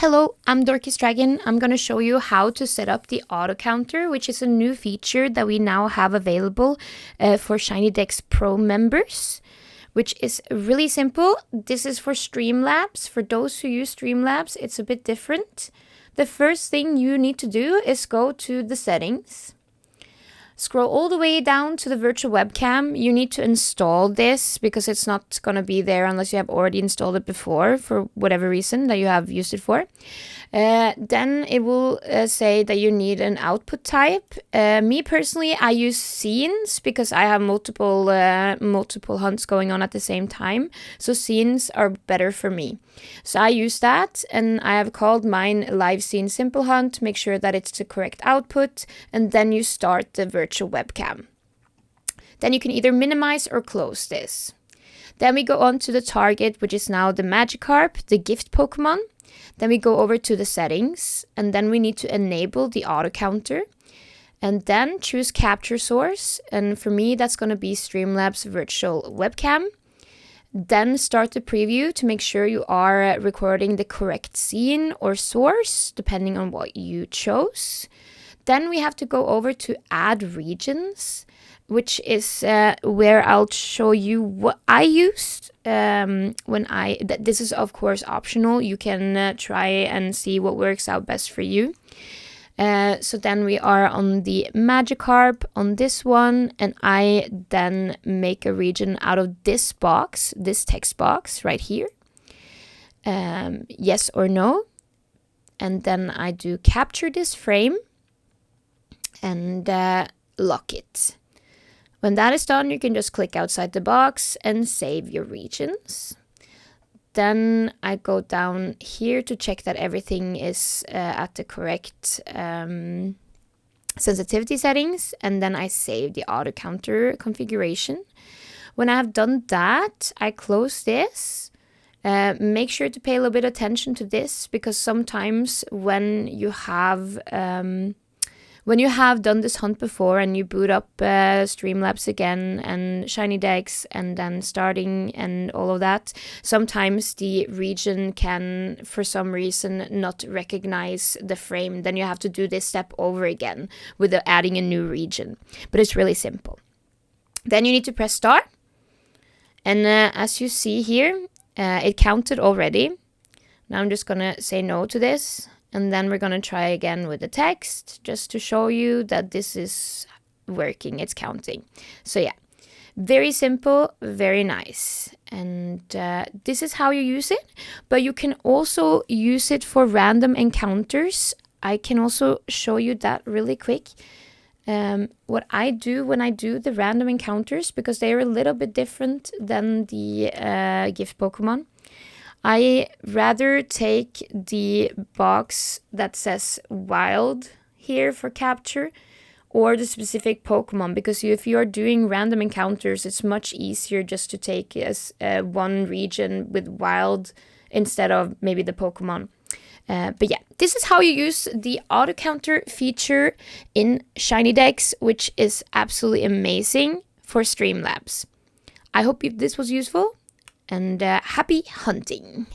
Hello, I'm Dorky's Dragon. I'm going to show you how to set up the auto counter, which is a new feature that we now have available for ShinyDex Pro members, which is really simple. This is for Streamlabs. For those who use Streamlabs, it's a bit different. The first thing you need to do is go to the settings. Scroll all the way down to the virtual webcam. You need to install this because it's not going to be there unless you have already installed it before for whatever reason that you have used it for. Then it will say that you need an output type. Me personally, I use scenes because I have multiple hunts going on at the same time. So scenes are better for me. So I use that, and I have called mine live scene simple hunt. Make sure that it's the correct output, and then you start the virtual webcam. Then you can either minimize or close this. Then we go on to the target, which is now the Magikarp, the gift Pokemon. Then we go over to the settings, and then we need to enable the auto counter. And then choose capture source, and for me that's going to be Streamlabs virtual webcam. Then start the preview to make sure you are recording the correct scene or source, depending on what you chose. Then we have to go over to add regions, which is where I'll show you what I used this is of course optional. You can try and see what works out best for you. So then we are on the Magikarp on this one, and I then make a region out of this box, this text box right here. Yes or no. And then I do capture this frame and lock it. When that is done, you can just click outside the box and save your regions. Then I go down here to check that everything is at the correct sensitivity settings, and then I save the auto counter configuration. When I have done that, I close this. Make sure to pay a little bit of attention to this, because sometimes when you have done this hunt before and you boot up Streamlabs again and ShinyDex and then starting and all of that, sometimes the region can, for some reason, not recognize the frame. Then you have to do this step over again with adding a new region. But it's really simple. Then you need to press start. And as you see here, it counted already. Now I'm just going to say no to this. And then we're going to try again with the text, just to show you that this is working, it's counting. So yeah, very simple, very nice. And this is how you use it, but you can also use it for random encounters. I can also show you that really quick. What I do when I do the random encounters, because they are a little bit different than the gift Pokemon, I rather take the box that says wild here for capture, or the specific Pokemon, because if you are doing random encounters, it's much easier just to take one region with wild instead of maybe the Pokemon. But yeah, this is how you use the auto counter feature in ShinyDex, which is absolutely amazing for Streamlabs. I hope this was useful. And happy hunting!